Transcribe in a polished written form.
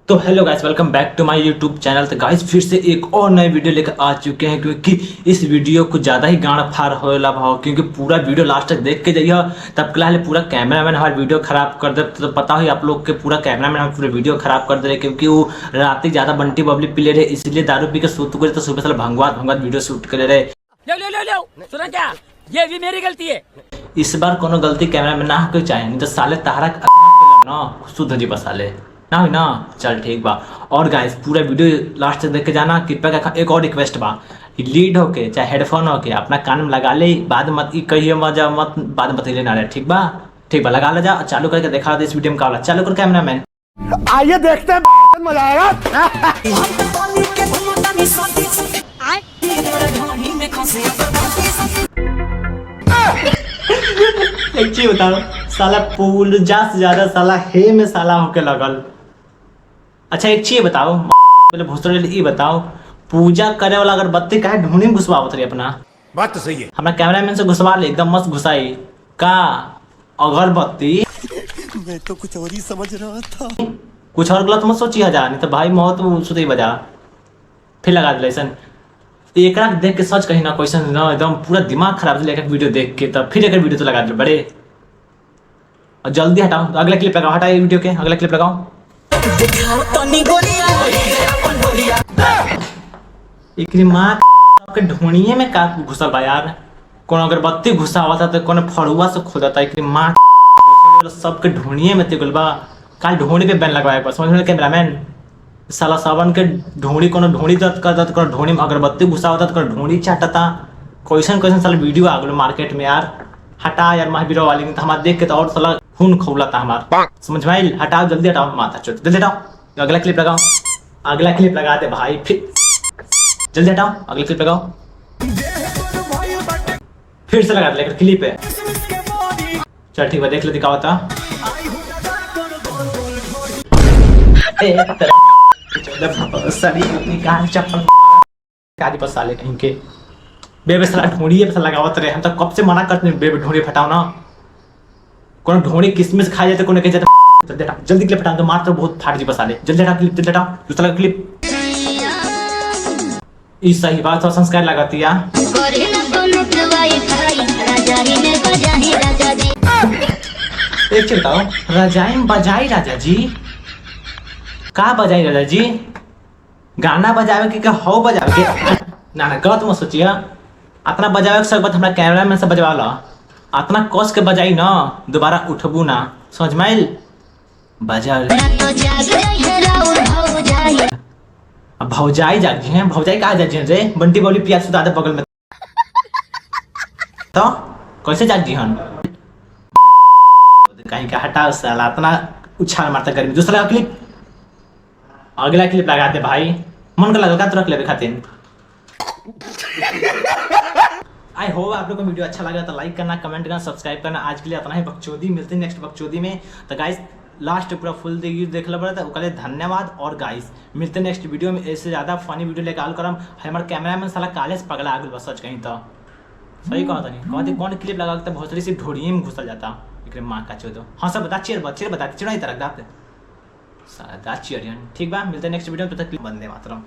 तो hello guys, welcome back to my YouTube channel. तो guys फिर से एक और नई वीडियो लेकर आ चुके हैं, क्योंकि इस वीडियो को ज़्यादा ही गाड़ फाड़ होला भाव, क्योंकि पूरा वीडियो लास्ट तक देख के जाइए। तब के पूरा कैमरामैन हमारे वीडियो खराब कर दे, तो पता ही आप लोग के पूरा कैमरामैन हमारे पूरे वीडियो खराब कर दे रहे, क्योंकि वो रात ज़्यादा बंटी बबली पी ले रहे, इसलिए दारू पी के सूत करे, तो सुबह साल भंगवात वीडियो शूट करे रहे। सुना क्या, ये भी मेरी गलती है। इस बार कोनो गलती कैमरामैन ना होके चाहिए, नहीं तो साले तारा ना शुद्ध जी बसाले ना हुई ना। चल ठीक बा। और गाइस पूरा वीडियो लास्ट तक देख के जाना। कृपया एक और रिक्वेस्ट बा, लीड होके चाहे हेडफोन होके अपना कान में लगा ले, बाद मत कहिए मजा मत बाद मत लेना रहे। ठीक बा लगा ले जा, चालू करके दिखा दे इस वीडियो में का होला। चालू कर कैमरामैन। आइए देखते हैं, मजा आएगा। एक चीज बताओ, साला पूजा से ज्यादा साला हे में साला होके लगल। अच्छा एक चीज बताओ, पहले भूसड़ ये बताओ, पूजा करे वाला अगरबत्ती काहे ढूंढी में घुसवावत रही अपना? बात तो सही है। हमारा कैमरामैन से घुसवा ले, एकदम मस्त घुसाई का अगरबत्ती। मैं तो कुछ और ही समझ रहा था। कुछ और गलत मत सोची हजार, नहीं तो भाई मौत सुते बजा फिर लगा दिला ऐसा। एक देख के सच कहीं ना क्वेश्चन ना, एकदम पूरा दिमाग खराब से लेकर वीडियो देख के, तब फिर एक वीडियो तो लगा दे बड़े। और जल्दी हटाओ, अगला क्लिप लगाओ, हटाओ वीडियो के अगला क्लिप लगाओ। माँ के ढूंढिए में का घुसल बा यार, कौन अगरबत्ती घुसा हुआ था तो कौन फड़ुआ से खोदा था। एक माँ सबके ढूंढिए में तिगुल बा, काल ढूंढी पे बैन लगवाया समझ में कैमरामैन। साला सावन के ढूंढी कोनो ढूंढी दर्द करता, तो ढूंढी में अगरबत्ती घुसा होता, तो ढूंढी चाटता। क्वेश्चन साला वीडियो आ गलो मार्केट में यार। हटा यार महावीरों वाली, नहीं तो हमारा देख के तो और साला खून खौला था हमारा, समझ में आई? हटाओ जल्दी हटाओ, माथा चोट जल्दी हटाओ। अगला क्लिप लगाओ, अगला क्लिप लगा दे भाई, फिर जल्दी हटाओ अगला क्लिप लगाओ, फिर से लगा दे लेकर क्लिप है। चल ठीक है, देख लो दिखाओ था। चप्पल साले कहीं के बेबे साला ढूंढिए पे लगावत रहे। हम तो कब से मना करते हैं बेबे ढूंढी फटाओ ना। कौन ढूंढी किसमिस खा जाते, कोने कह जाते। जल्दी क्लिप हटाओ, तो मार तो बहुत फाट जी बसाले। जल्दी हटाओ क्लिप, जल्दी हटाओ दूसरा क्लिप। इस सही बात और संस्कार लगाती है। एक चीज बताओ, रजाई में बजाई राजा जी का बजाई राजा जी? गाना बजावे के क्या हो बजावे के? ना गलत मत सोचिए। इतना बजावे के सब बात हमारा कैमरामैन से बजवा ला, इतना कस के बजाई ना, दोबारा उठबू ना, समझ में आइल? बजा अब भौजाई जागी हैं, भौजाई कहा जागी हैं रे? बंटी बोली प्याज सुधा दे बगल में, तो कैसे जागी हन? कहीं का हटा साला, इतना उछाल मारता गर्मी। दूसरा क्लिप, अगला क्लिप लगाते भाई, मन का लगा तो रख ले खातिर। आई होप आप लोग को वीडियो अच्छा लगा तो लाइक करना, कमेंट करना, सब्सक्राइब करना। आज के लिए इतना ही बकचोदी, मिलते हैं नेक्स्ट बकचोदी में। तो गाइस लास्ट पूरा फुल देख लो पड़ा था, उसके लिए धन्यवाद। और गाइस मिलते हैं नेक्स्ट वीडियो में, ऐसे ज़्यादा फनी वीडियो लेकर आल करम। हमारे कैमरामैन साला काले से पगला आगल बस, सच कहीं तो सही कहा था नहीं कहते कौन क्लिप लगा के बहुत सारी ढोड़िए में घुसल जाता। एक माँ का चो हाँ सब बता चेयर बता चिड़ा ही तरक दाते सारा दाचियरियन। ठीक बा, मिलते हैं नेक्स्ट वीडियो में, तब तक वंदे मातरम।